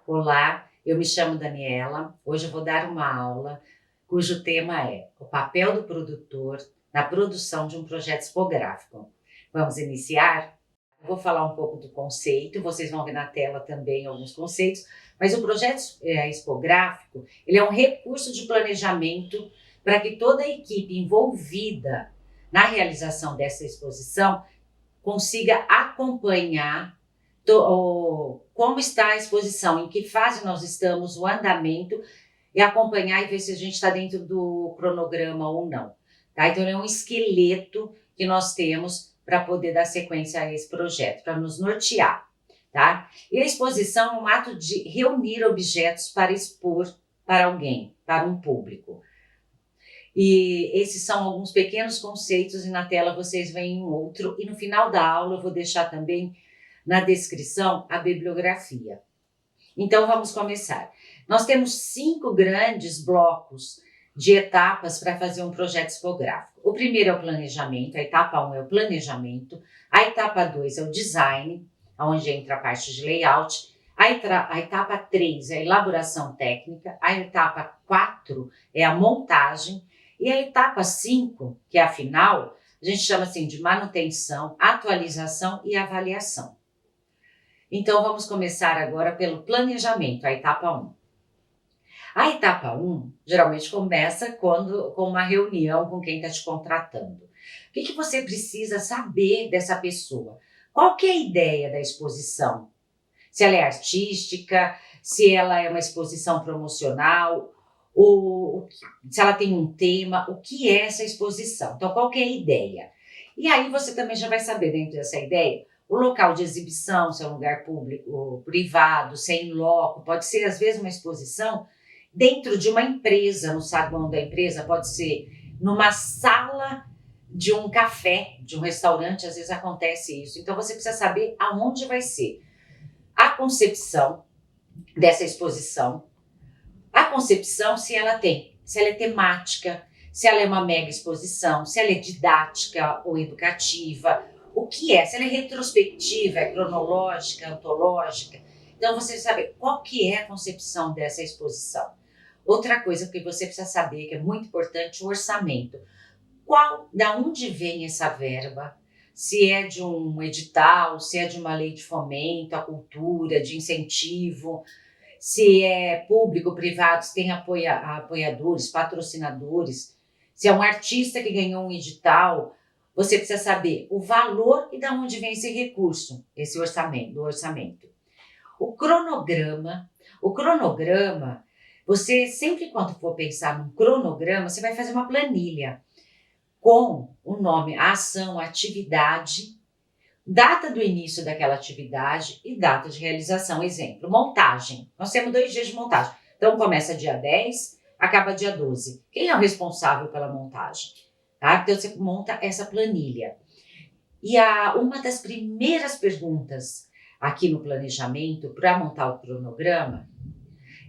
Olá, eu me chamo Daniela. Hoje eu vou dar uma aula cujo tema é o papel do produtor na produção de um projeto expográfico. Vamos iniciar? Eu vou falar um pouco do conceito, vocês vão ver na tela também alguns conceitos, mas o projeto expográfico, ele é um recurso de planejamento para que toda a equipe envolvida na realização dessa exposição consiga acompanhar como está a exposição, em que fase nós estamos, o andamento, e acompanhar e ver se a gente está dentro do cronograma ou não. Tá? Então, é um esqueleto que nós temos para poder dar sequência a esse projeto, para nos nortear. Tá? E a exposição é um ato de reunir objetos para expor para alguém, para um público. E esses são alguns pequenos conceitos e na tela vocês veem um outro. E no final da aula eu vou deixar também na descrição a bibliografia. Então vamos começar. Nós temos 5 grandes blocos de etapas para fazer um projeto expográfico. O primeiro é o planejamento, a etapa 1 é o planejamento, a etapa 2 é o design, onde entra a parte de layout, a etapa 3 é a elaboração técnica, a etapa 4 é a montagem, e a etapa 5, que é a final, a gente chama assim de manutenção, atualização e avaliação. Então, vamos começar agora pelo planejamento, a etapa 1. A etapa 1 geralmente começa com uma reunião com quem está te contratando. O que você precisa saber dessa pessoa? Qual que é a ideia da exposição? Se ela é artística, se ela é uma exposição promocional, ou se ela tem um tema, o que é essa exposição? Então, qual que é a ideia? E aí você também já vai saber dentro dessa ideia o local de exibição, se é um lugar público ou privado, se é em loco, pode ser às vezes uma exposição dentro de uma empresa, no saguão da empresa, pode ser numa sala de um café, de um restaurante, às vezes acontece isso. Então você precisa saber aonde vai ser a concepção dessa exposição, a concepção se ela é temática, se ela é uma mega exposição, se ela é didática ou educativa, o que é, se ela é retrospectiva, é cronológica, antológica. Então você sabe qual que é a concepção dessa exposição. Outra coisa que você precisa saber, que é muito importante, o orçamento. Da onde vem essa verba? Se é de um edital, se é de uma lei de fomento à cultura, de incentivo, se é público, privado, se tem apoiadores, patrocinadores, se é um artista que ganhou um edital, você precisa saber o valor e de onde vem esse recurso, esse orçamento. O cronograma, você sempre quando for pensar num cronograma, você vai fazer uma planilha com o nome, a ação, a atividade, data do início daquela atividade e data de realização. Exemplo, montagem. Nós temos 2 dias de montagem. Então, começa dia 10, acaba dia 12. Quem é o responsável pela montagem? Tá? Então, você monta essa planilha. E uma das primeiras perguntas aqui no planejamento para montar o cronograma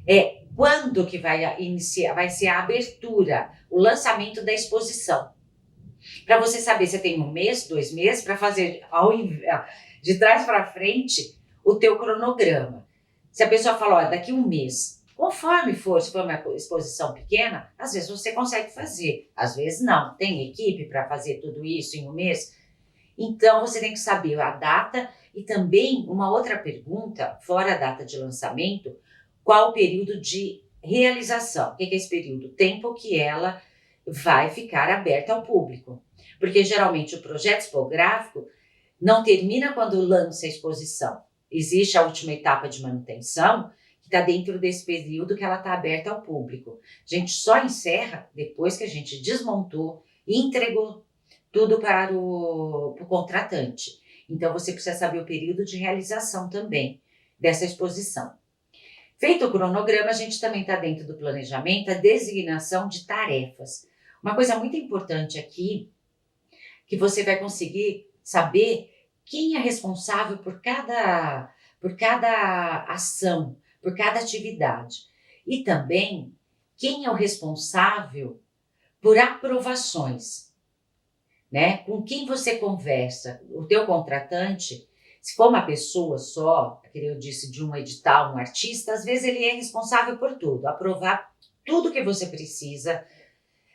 é quando que vai ser a abertura, o lançamento da exposição. Para você saber se tem 1 mês, 2 meses, para fazer de trás para frente o teu cronograma. Se a pessoa fala, daqui 1 mês, conforme for, se for uma exposição pequena, às vezes você consegue fazer, às vezes não. Tem equipe para fazer tudo isso em 1 mês? Então, você tem que saber a data e também uma outra pergunta, fora a data de lançamento, qual o período de realização? O que é esse período? O tempo que ela vai ficar aberta ao público. Porque geralmente o projeto expográfico não termina quando lança a exposição. Existe a última etapa de manutenção, que está dentro desse período que ela está aberta ao público. A gente só encerra depois que a gente desmontou e entregou tudo para o contratante. Então você precisa saber o período de realização também dessa exposição. Feito o cronograma, a gente também está dentro do planejamento, a designação de tarefas. Uma coisa muito importante aqui, que você vai conseguir saber quem é responsável por cada ação, por cada atividade. E também quem é o responsável por aprovações, né? Com quem você conversa, o teu contratante, Se for uma pessoa só, que eu disse de um edital, um artista, às vezes ele é responsável por tudo, aprovar tudo que você precisa,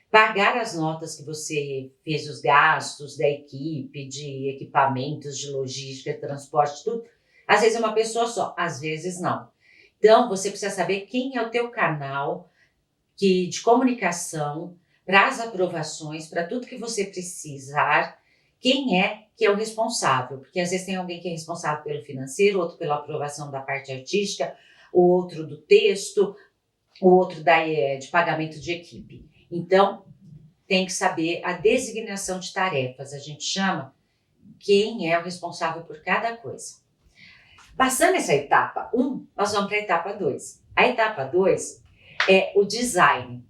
pagar as notas que você fez os gastos da equipe, de equipamentos, de logística, de transporte, tudo. Às vezes é uma pessoa só, às vezes não. Então, você precisa saber quem é o teu canal de comunicação para as aprovações, para tudo que você precisar, quem é que é o responsável. Porque às vezes tem alguém que é responsável pelo financeiro, outro pela aprovação da parte artística, o outro do texto, o outro de pagamento de equipe. Então, tem que saber a designação de tarefas. A gente chama quem é o responsável por cada coisa. Passando essa etapa 1, nós vamos para a etapa 2. A etapa 2 é o design.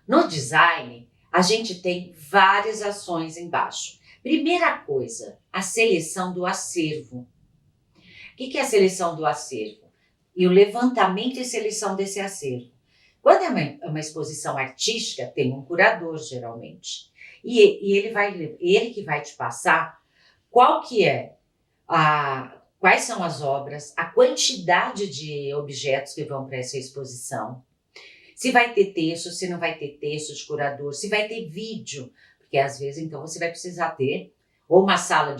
No design, a gente tem várias ações embaixo. Primeira coisa, a seleção do acervo. O que é a seleção do acervo? E o levantamento e seleção desse acervo. Quando é uma exposição artística, tem um curador, geralmente. E ele que vai te passar qual que é quais são as obras, a quantidade de objetos que vão para essa exposição, se vai ter texto, se não vai ter texto de curador, se vai ter vídeo, porque às vezes então você vai precisar ter ou uma sala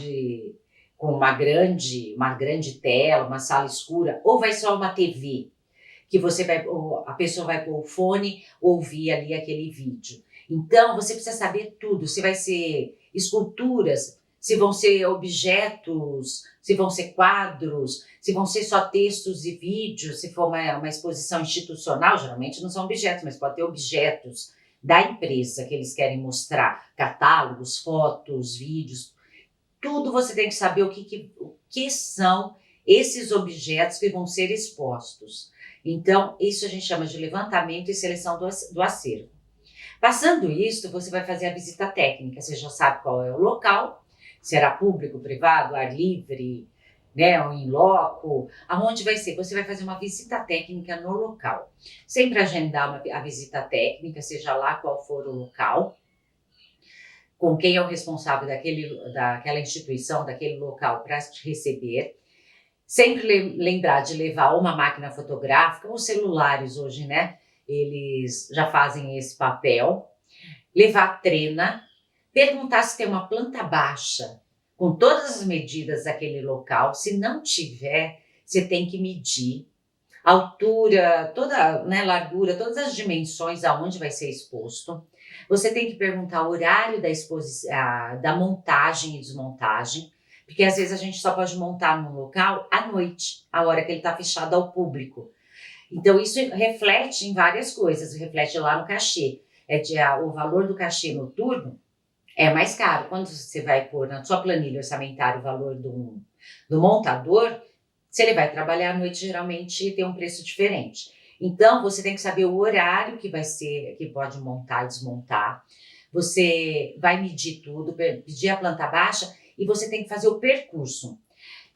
com uma grande tela, uma sala escura, ou vai só uma TV, que a pessoa vai pôr o fone, ouvir ali aquele vídeo. Então, você precisa saber tudo, se vai ser esculturas, se vão ser objetos, se vão ser quadros, se vão ser só textos e vídeos, se for uma exposição institucional, geralmente não são objetos, mas pode ter objetos da empresa que eles querem mostrar, catálogos, fotos, vídeos, tudo você tem que saber o que são esses objetos que vão ser expostos. Então, isso a gente chama de levantamento e seleção do acervo. Passando isso, você vai fazer a visita técnica, você já sabe qual é o local, será público, privado, ar livre, né, ou in loco, aonde vai ser? Você vai fazer uma visita técnica no local. Sempre agendar a visita técnica, seja lá qual for o local, com quem é o responsável daquela instituição, daquele local para te receber. Sempre lembrar de levar uma máquina fotográfica, os celulares hoje, né? Eles já fazem esse papel. Levar trena, perguntar se tem uma planta baixa, com todas as medidas daquele local. Se não tiver, você tem que medir a altura, toda, né, largura, todas as dimensões aonde vai ser exposto. Você tem que perguntar o horário da montagem e desmontagem, porque às vezes a gente só pode montar num local à noite, a hora que ele está fechado ao público. Então isso reflete em várias coisas, reflete lá no cachê. O valor do cachê noturno é mais caro. Quando você vai pôr na sua planilha orçamentária o valor do montador, se ele vai trabalhar à noite, geralmente tem um preço diferente. Então, você tem que saber o horário que pode montar e desmontar. Você vai medir tudo, pedir a planta baixa e você tem que fazer o percurso.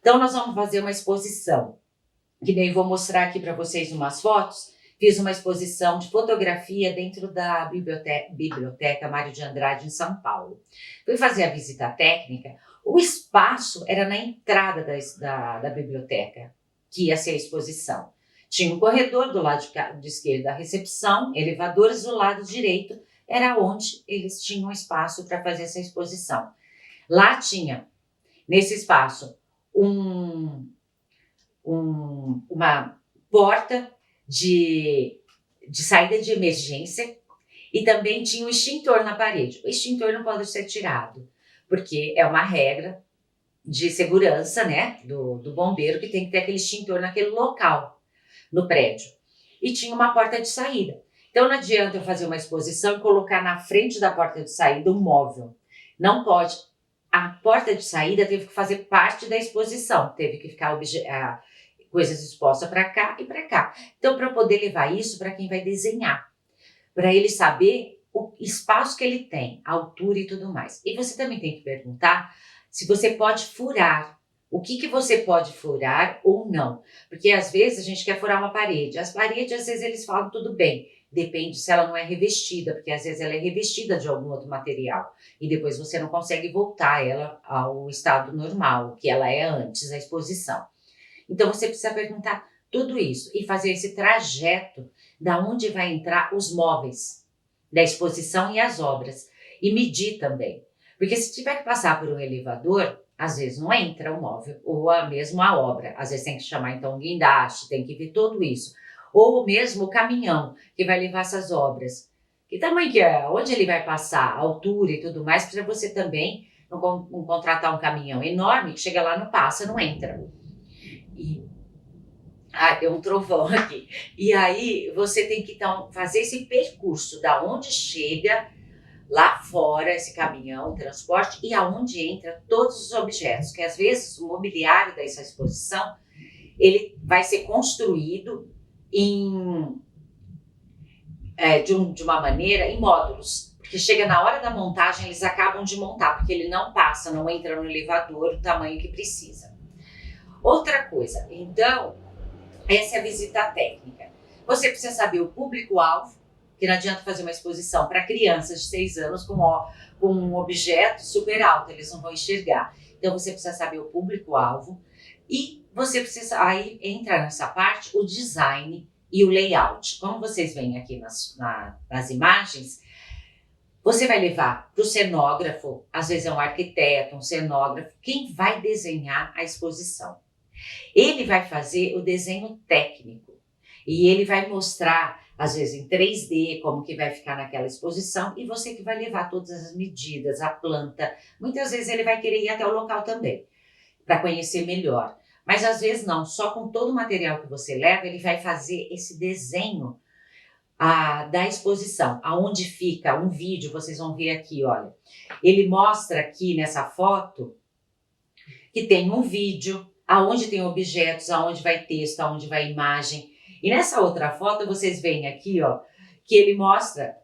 Então, nós vamos fazer uma exposição, que nem vou mostrar aqui para vocês umas fotos. Fiz uma exposição de fotografia dentro da Biblioteca Mário de Andrade, em São Paulo. Fui fazer a visita técnica. O espaço era na entrada da biblioteca, que ia ser a exposição. Tinha um corredor do lado de esquerdo da recepção, elevadores do lado direito, era onde eles tinham espaço para fazer essa exposição. Lá tinha, nesse espaço, uma porta de saída de emergência e também tinha um extintor na parede. O extintor não pode ser tirado, porque é uma regra de segurança, né, do bombeiro, que tem que ter aquele extintor naquele local, no prédio. E tinha uma porta de saída. Então não adianta eu fazer uma exposição e colocar na frente da porta de saída um móvel. Não pode. A porta de saída teve que fazer parte da exposição, teve que ficar coisas expostas para cá e para cá. Então, para poder levar isso para quem vai desenhar, para ele saber o espaço que ele tem, a altura e tudo mais. E você também tem que perguntar se você pode furar. O que você pode furar ou não. Porque às vezes a gente quer furar uma parede. As paredes, às vezes eles falam tudo bem, Depende se ela não é revestida, porque às vezes ela é revestida de algum outro material e depois você não consegue voltar ela ao estado normal, que ela é antes da exposição. Então você precisa perguntar tudo isso e fazer esse trajeto da onde vai entrar os móveis da exposição e as obras e medir também. Porque se tiver que passar por um elevador, às vezes não entra o móvel ou mesmo a obra. Às vezes tem que chamar então um guindaste, tem que ver tudo isso. Ou mesmo o caminhão que vai levar essas obras. Que tamanho que é? Onde ele vai passar? A altura e tudo mais, para você também não contratar um caminhão enorme que chega lá, não passa, não entra. E deu um trovão aqui. E aí você tem que então fazer esse percurso da onde chega lá fora esse caminhão, transporte, e aonde entra todos os objetos, que às vezes o mobiliário dessa exposição, ele vai ser construído de uma maneira em módulos, porque chega na hora da montagem, eles acabam de montar, porque ele não passa, não entra no elevador o tamanho que precisa. Outra coisa, então, essa é a visita técnica. Você precisa saber o público-alvo, que não adianta fazer uma exposição para crianças de 6 anos com um objeto super alto, eles não vão enxergar. Então você precisa saber o público-alvo e você precisa, aí entra nessa parte o design e o layout. Como vocês veem aqui nas imagens, você vai levar para o cenógrafo, às vezes é um arquiteto, um cenógrafo, quem vai desenhar a exposição. Ele vai fazer o desenho técnico e ele vai mostrar, às vezes em 3D, como que vai ficar naquela exposição e você que vai levar todas as medidas, a planta. Muitas vezes ele vai querer ir até o local também, para conhecer melhor. Mas às vezes não, só com todo o material que você leva, ele vai fazer esse desenho da exposição, aonde fica um vídeo, vocês vão ver aqui, olha. Ele mostra aqui nessa foto que tem um vídeo, aonde tem objetos, aonde vai texto, aonde vai imagem. E nessa outra foto, vocês veem aqui, ó, que ele mostra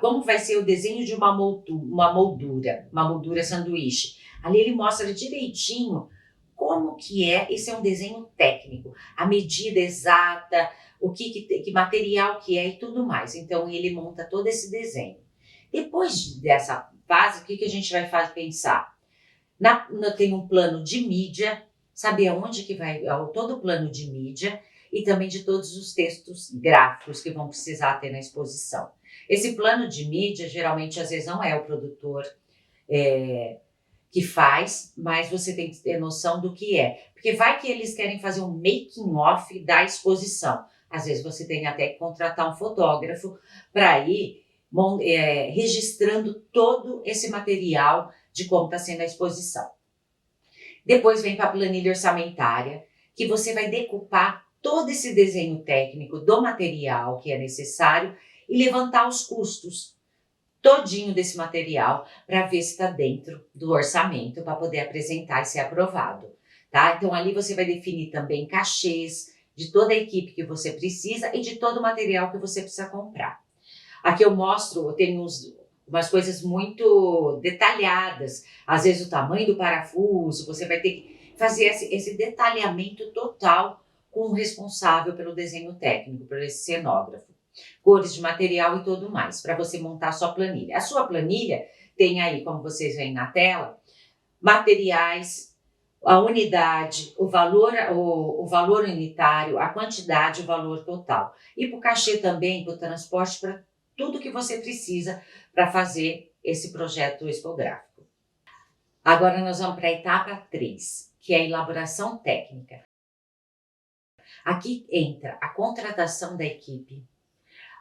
como vai ser o desenho de uma moldura sanduíche. Ali ele mostra direitinho como que é, esse é um desenho técnico, a medida exata, que material que é e tudo mais. Então ele monta todo esse desenho. Depois dessa fase, o que a gente vai pensar? Tem um plano de mídia, saber aonde que vai todo o plano de mídia e também de todos os textos gráficos que vão precisar ter na exposição. Esse plano de mídia, geralmente, às vezes não é o produtor que faz, mas você tem que ter noção do que é. Porque vai que eles querem fazer um making-off da exposição. Às vezes você tem até que contratar um fotógrafo para ir registrando todo esse material de como está sendo a exposição. Depois vem para a planilha orçamentária, que você vai decupar todo esse desenho técnico do material que é necessário e levantar os custos todinho desse material para ver se está dentro do orçamento para poder apresentar e ser aprovado, tá? Então ali você vai definir também cachês de toda a equipe que você precisa e de todo o material que você precisa comprar. Aqui eu mostro, eu tenho umas coisas muito detalhadas, às vezes o tamanho do parafuso, você vai ter que fazer esse detalhamento total com o responsável pelo desenho técnico, por esse cenógrafo. Cores de material e tudo mais, para você montar a sua planilha. A sua planilha tem aí, como vocês veem na tela, materiais, a unidade, o valor unitário, a quantidade, o valor total. E para o cachê também, para o transporte, para tudo que você precisa para fazer esse projeto expográfico. Agora nós vamos para a etapa 3, que é a elaboração técnica. Aqui entra a contratação da equipe,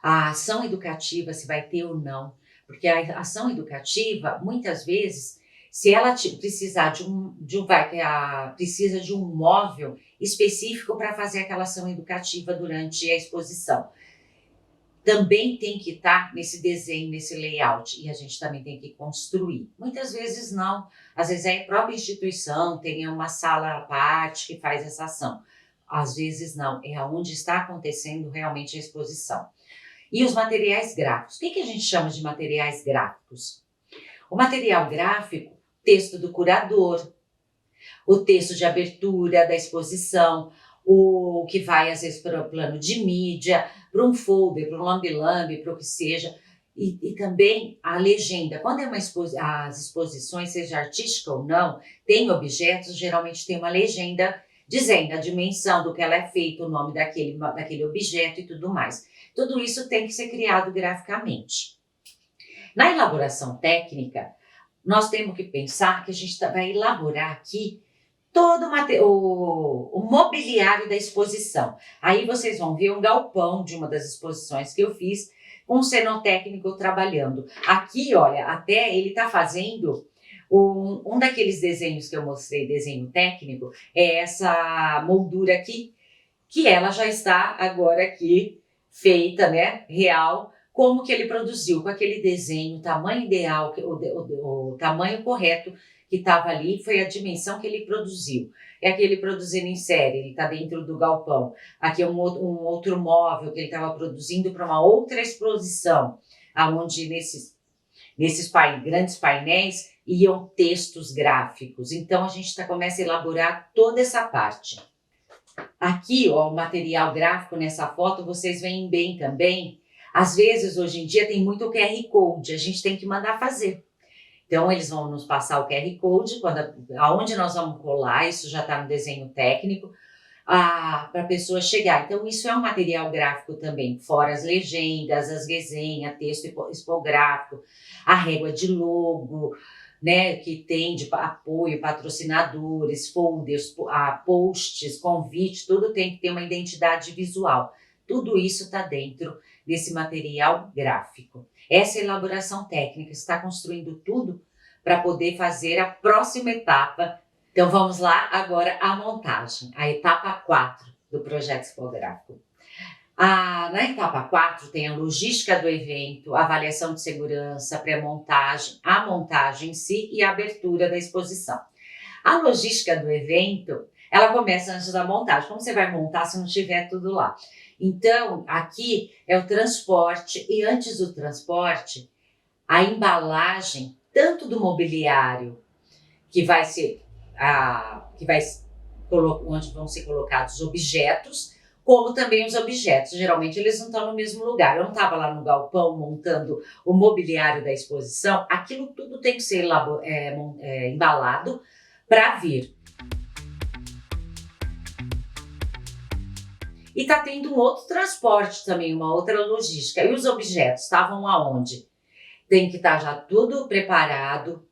a ação educativa, se vai ter ou não, porque a ação educativa, muitas vezes, se ela precisar precisa de um móvel específico para fazer aquela ação educativa durante a exposição, também tem que estar nesse desenho, nesse layout, e a gente também tem que construir. Muitas vezes não, às vezes é a própria instituição, tem uma sala à parte que faz essa ação. Às vezes não, é onde está acontecendo realmente a exposição. E os materiais gráficos. O que a gente chama de materiais gráficos? O material gráfico, texto do curador, o texto de abertura da exposição, o que vai às vezes para o plano de mídia, para um folder, para um lambe-lambe, para o que seja. E também a legenda. Quando é as exposições, seja artística ou não, tem objetos, geralmente tem uma legenda dizendo a dimensão do que ela é feita, o nome daquele objeto e tudo mais. Tudo isso tem que ser criado graficamente. Na elaboração técnica, nós temos que pensar que a gente vai elaborar aqui todo o mobiliário da exposição. Aí vocês vão ver um galpão de uma das exposições que eu fiz, com um cenotécnico trabalhando. Aqui, olha, até ele está fazendo um daqueles desenhos que eu mostrei, desenho técnico, é essa moldura aqui, que ela já está agora aqui feita, né, real, como que ele produziu, com aquele desenho, o tamanho ideal, o tamanho correto que estava ali, foi a dimensão que ele produziu. É aquele produzindo em série, ele está dentro do galpão. Aqui é um outro móvel que ele estava produzindo para uma outra exposição, onde nesses grandes painéis iam textos gráficos. Então a gente começa a elaborar toda essa parte. Aqui, ó, o material gráfico nessa foto, vocês veem bem também. Às vezes, hoje em dia, tem muito QR Code, a gente tem que mandar fazer. Então, eles vão nos passar o QR Code, aonde nós vamos colar, isso já está no desenho técnico, para a pessoa chegar. Então, isso é um material gráfico também, fora as legendas, as resenhas, texto expográfico, a régua de logo, né, que tem de apoio, patrocinadores, folders, posts, convite, tudo tem que ter uma identidade visual. Tudo isso está dentro desse material gráfico. Essa é a elaboração técnica, está construindo tudo para poder fazer a próxima etapa. Então vamos lá agora a montagem, a etapa 4 do projeto expográfico. Na etapa 4 tem a logística do evento, a avaliação de segurança, pré-montagem, a montagem em si e a abertura da exposição. A logística do evento, ela começa antes da montagem. Como você vai montar se não tiver tudo lá? Então, aqui é o transporte e antes do transporte, a embalagem, tanto do mobiliário, onde vão ser colocados objetos, como também os objetos. Geralmente eles não estão no mesmo lugar. Eu não estava lá no galpão montando o mobiliário da exposição. Aquilo tudo tem que ser embalado para vir. E está tendo um outro transporte também, uma outra logística. E os objetos estavam aonde? Tem que estar já tudo preparado,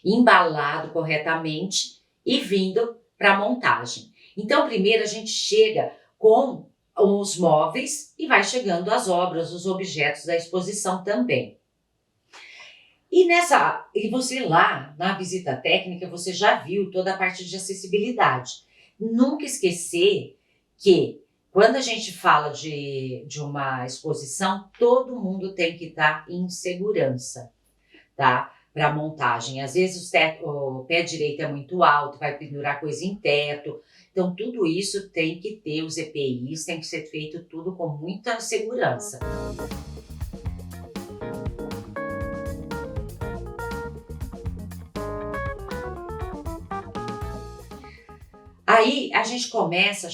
embalado corretamente e vindo para a montagem. Então, primeiro a gente chega com os móveis e vai chegando as obras, os objetos da exposição também. E você lá, na visita técnica, você já viu toda a parte de acessibilidade. Nunca esquecer que quando a gente fala de uma exposição, todo mundo tem que estar em segurança, tá? Para a montagem. Às vezes o pé direito é muito alto, vai pendurar coisa em teto. Então, tudo isso tem que ter os EPIs, tem que ser feito tudo com muita segurança. Aí a gente começa,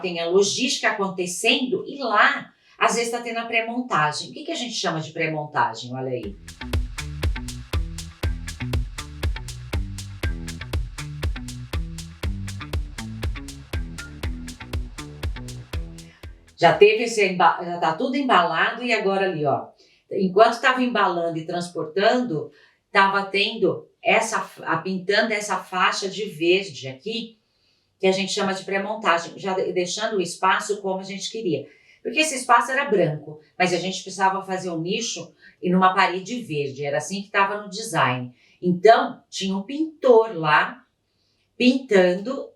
tem a logística acontecendo e lá, às vezes está tendo a pré-montagem. O que a gente chama de pré-montagem? Olha aí. Já está tudo embalado e agora ali, ó. Enquanto estava embalando e transportando, estava tendo pintando essa faixa de verde aqui, que a gente chama de pré-montagem, já deixando o espaço como a gente queria. Porque esse espaço era branco, mas a gente precisava fazer um nicho e numa parede verde, era assim que estava no design. Então, tinha um pintor lá, pintando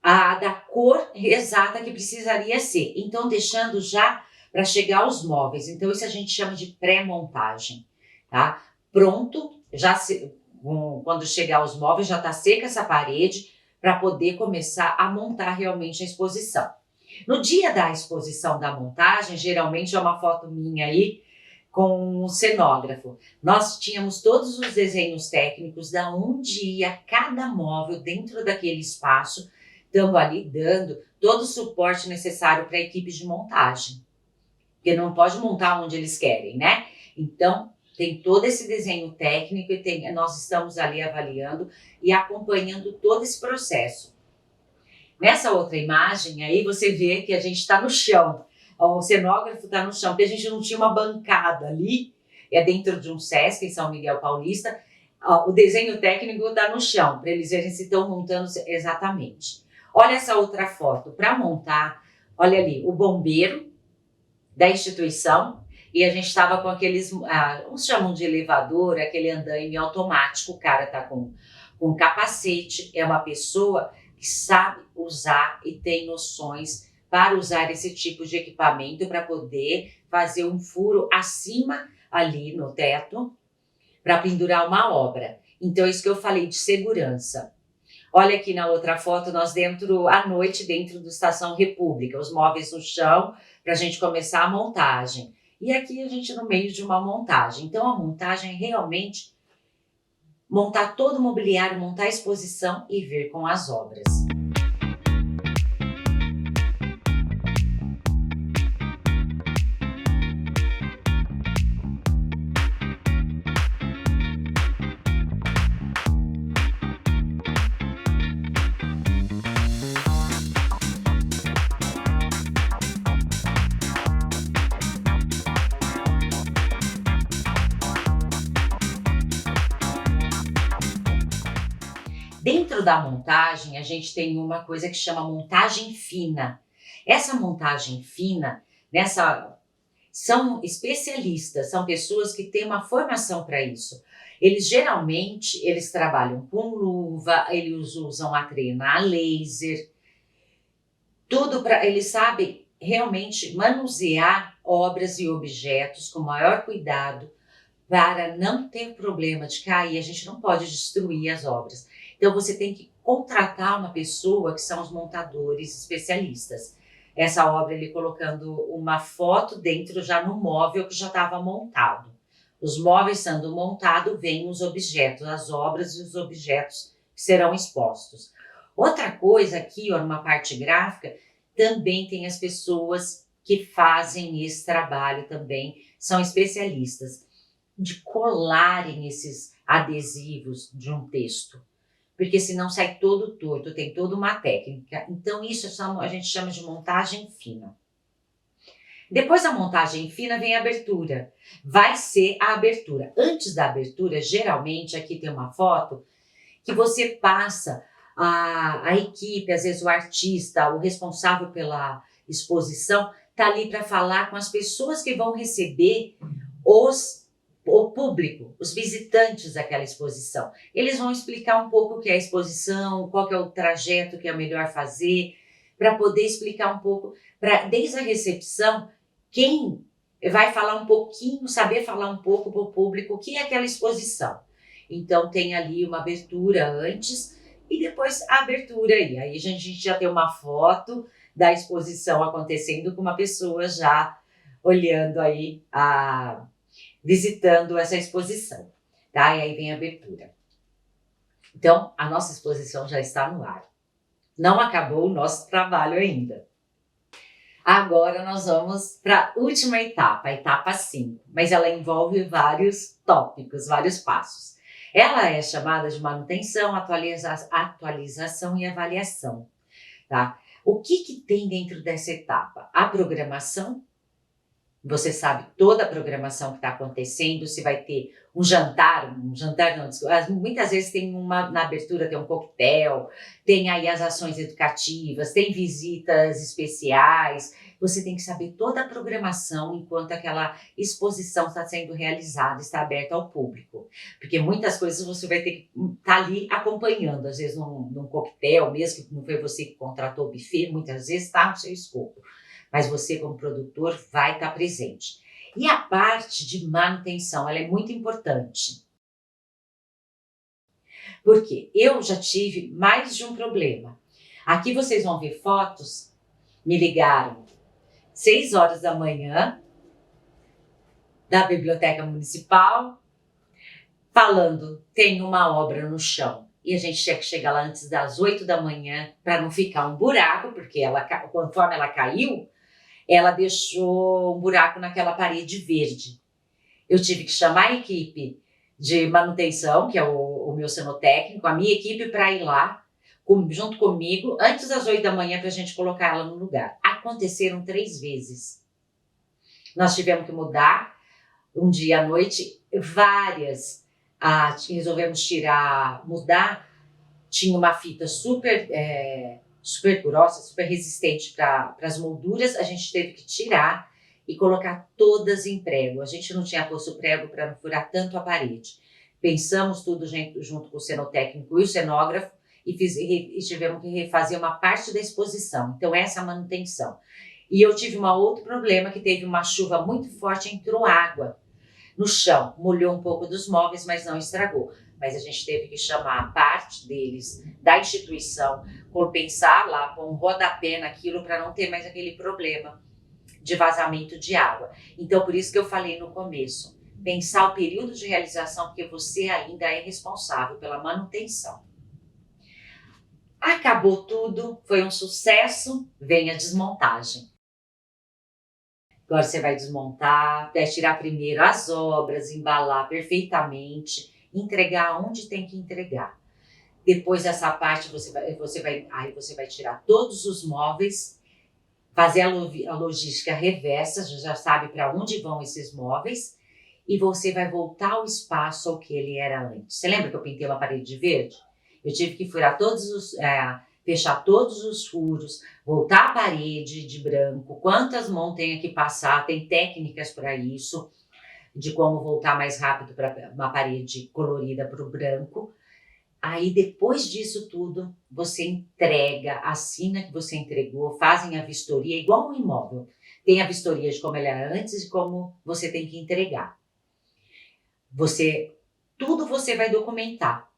da cor exata que precisaria ser. Então, deixando já para chegar aos móveis. Então, isso a gente chama de pré-montagem, tá? Pronto, quando chegar aos móveis, já está seca essa parede, para poder começar a montar realmente a exposição. No dia da exposição da montagem, geralmente é uma foto minha aí com um cenógrafo. Nós tínhamos todos os desenhos técnicos da onde ia cada móvel dentro daquele espaço, estamos ali dando todo o suporte necessário para a equipe de montagem. Porque não pode montar onde eles querem, né? Então, tem todo esse desenho técnico e nós estamos ali avaliando e acompanhando todo esse processo. Nessa outra imagem aí, você vê que a gente está no chão. O cenógrafo está no chão, porque a gente não tinha uma bancada ali. É dentro de um Sesc, em São Miguel Paulista. O desenho técnico está no chão, para eles verem se estão montando exatamente. Olha essa outra foto. Para montar, olha ali, o bombeiro da instituição. E a gente estava com aqueles, uns chamam de elevador, aquele andaime automático. O cara está com capacete, é uma pessoa que sabe usar e tem noções para usar esse tipo de equipamento para poder fazer um furo acima ali no teto para pendurar uma obra. Então, é isso que eu falei de segurança. Olha aqui na outra foto, nós à noite, dentro do Estação República, os móveis no chão para a gente começar a montagem. E aqui a gente no meio de uma montagem. Então, a montagem é realmente montar todo o mobiliário, montar a exposição e vir com as obras. Dentro da montagem, a gente tem uma coisa que chama montagem fina. Essa montagem fina, são especialistas, são pessoas que têm uma formação para isso. Eles trabalham com luva, eles usam a trena a laser, eles sabem realmente manusear obras e objetos com maior cuidado para não ter problema de cair. A gente não pode destruir as obras. Então, você tem que contratar uma pessoa que são os montadores especialistas. Essa obra, ele colocando uma foto dentro já no móvel que já estava montado. Os móveis sendo montados, vêm os objetos, as obras e os objetos que serão expostos. Outra coisa aqui, ó, numa parte gráfica, também tem as pessoas que fazem esse trabalho também, são especialistas de colarem esses adesivos de um texto, porque senão sai todo torto, tem toda uma técnica. Então isso a gente chama de montagem fina. Depois da montagem fina vem a abertura. Vai ser a abertura. Antes da abertura, geralmente, aqui tem uma foto que você passa a equipe, às vezes o artista, o responsável pela exposição, está ali para falar com as pessoas que vão receber o público, os visitantes daquela exposição. Eles vão explicar um pouco o que é a exposição, qual que é o trajeto que é melhor fazer, para poder explicar um pouco, desde a recepção, quem vai falar um pouquinho, saber falar um pouco para o público o que é aquela exposição. Então tem ali uma abertura antes e depois a abertura aí. Aí a gente já tem uma foto da exposição acontecendo com uma pessoa já olhando aí visitando essa exposição, tá? E aí vem a abertura. Então, a nossa exposição já está no ar. Não acabou o nosso trabalho ainda. Agora nós vamos para a última etapa, a etapa 5, mas ela envolve vários tópicos, vários passos. Ela é chamada de manutenção, atualização e avaliação, tá? O que tem dentro dessa etapa? A programação. Você sabe toda a programação que está acontecendo, se vai ter um jantar não, muitas vezes tem na abertura tem um coquetel, tem aí as ações educativas, tem visitas especiais, você tem que saber toda a programação enquanto aquela exposição está sendo realizada, está aberta ao público, porque muitas coisas você vai ter que estar ali acompanhando, às vezes num coquetel, mesmo que não foi você que contratou o buffet, muitas vezes está no seu escopo. Mas você, como produtor, vai estar presente. E a parte de manutenção, ela é muito importante. Porque eu já tive mais de um problema. Aqui vocês vão ver fotos, me ligaram 6 horas da manhã, da Biblioteca Municipal, falando, tem uma obra no chão. e a gente tinha que chegar lá antes das 8 da manhã para não ficar um buraco, porque conforme ela caiu, ela deixou um buraco naquela parede verde. Eu tive que chamar a equipe de manutenção, que é o meu cenotécnico, a minha equipe, para ir lá junto comigo antes das 8 da manhã para a gente colocar ela no lugar. Aconteceram 3 vezes. Nós tivemos que mudar um dia à noite, várias. Resolvemos mudar. Tinha uma fita super grossa, super resistente para as molduras. A gente teve que tirar e colocar todas em prego. A gente não tinha posto prego para não furar tanto a parede. Pensamos tudo junto com o cenotécnico e o cenógrafo e tivemos que refazer uma parte da exposição. Então, essa é a manutenção. E eu tive um outro problema, que teve uma chuva muito forte, entrou água no chão, molhou um pouco dos móveis, mas não estragou. Mas a gente teve que chamar parte deles, da instituição, compensar lá, pôr um rodapé naquilo para não ter mais aquele problema de vazamento de água. Então, por isso que eu falei no começo, pensar o período de realização, porque você ainda é responsável pela manutenção. Acabou tudo, foi um sucesso, vem a desmontagem. Agora você vai desmontar, vai tirar primeiro as obras, embalar perfeitamente, entregar onde tem que entregar. Depois dessa parte você vai tirar todos os móveis, fazer a logística reversa, já sabe para onde vão esses móveis, e você vai voltar ao espaço ao que ele era antes. Você lembra que eu pintei uma parede de verde? Eu tive que furar fechar todos os furos, voltar a parede de branco, quantas mãos tem que passar, tem técnicas para isso, de como voltar mais rápido para uma parede colorida para o branco. Aí, depois disso tudo, você entrega, assina que você entregou, fazem a vistoria, igual um imóvel. Tem a vistoria de como ele era antes e como você tem que entregar. Tudo você vai documentar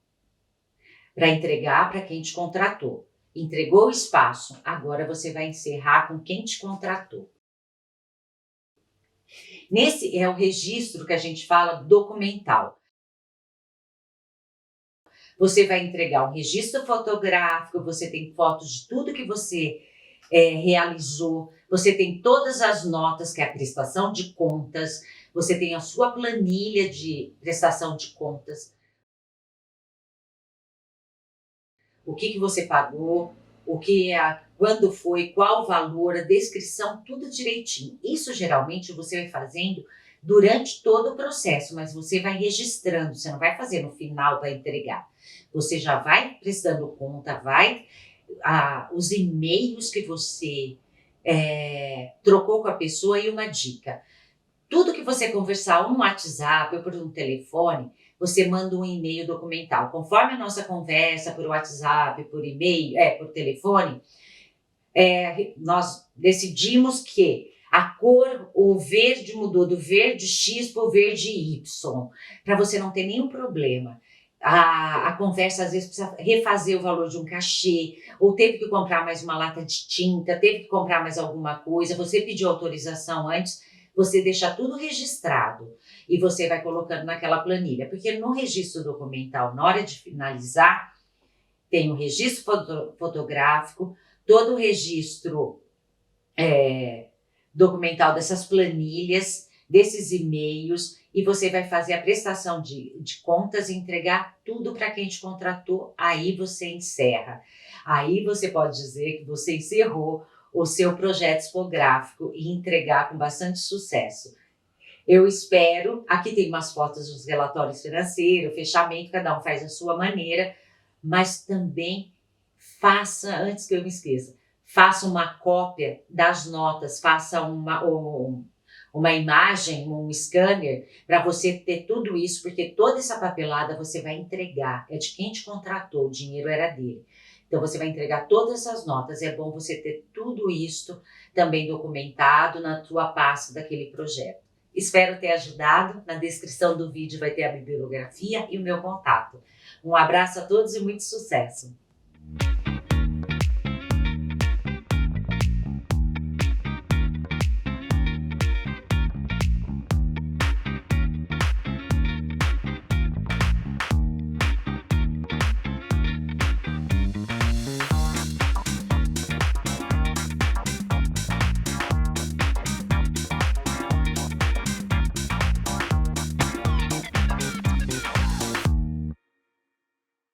para entregar para quem te contratou. Entregou o espaço, agora você vai encerrar com quem te contratou. Nesse é o registro que a gente fala documental. Você vai entregar um registro fotográfico, você tem fotos de tudo que você realizou, você tem todas as notas, que é a prestação de contas, você tem a sua planilha de prestação de contas, o que você pagou, quando foi, qual o valor, a descrição, tudo direitinho. Isso geralmente você vai fazendo durante todo o processo, mas você vai registrando, você não vai fazer no final para entregar. Você já vai prestando conta, os e-mails que você trocou com a pessoa. E uma dica, tudo que você conversar no WhatsApp ou por um telefone, você manda um e-mail documental. Conforme a nossa conversa por WhatsApp, por e-mail, por telefone, nós decidimos que a cor, o verde mudou do verde X para o verde Y, para você não ter nenhum problema. A conversa às vezes precisa refazer o valor de um cachê, ou teve que comprar mais uma lata de tinta, teve que comprar mais alguma coisa, você pediu autorização antes, você deixa tudo registrado e você vai colocando naquela planilha, porque no registro documental, na hora de finalizar, tem o registro fotográfico, todo o registro documental dessas planilhas, desses e-mails, e você vai fazer a prestação de contas e entregar tudo para quem te contratou. Aí você encerra. Aí você pode dizer que você encerrou o seu projeto tipográfico e entregar com bastante sucesso. Eu espero, aqui tem umas fotos dos relatórios financeiros, fechamento, cada um faz a sua maneira, mas também faça, antes que eu me esqueça, faça uma cópia das notas, faça uma imagem, um scanner, para você ter tudo isso, porque toda essa papelada você vai entregar, é de quem te contratou, o dinheiro era dele. Então você vai entregar todas essas notas, é bom você ter tudo isso também documentado na tua pasta daquele projeto. Espero ter ajudado, na descrição do vídeo vai ter a bibliografia e o meu contato. Um abraço a todos e muito sucesso!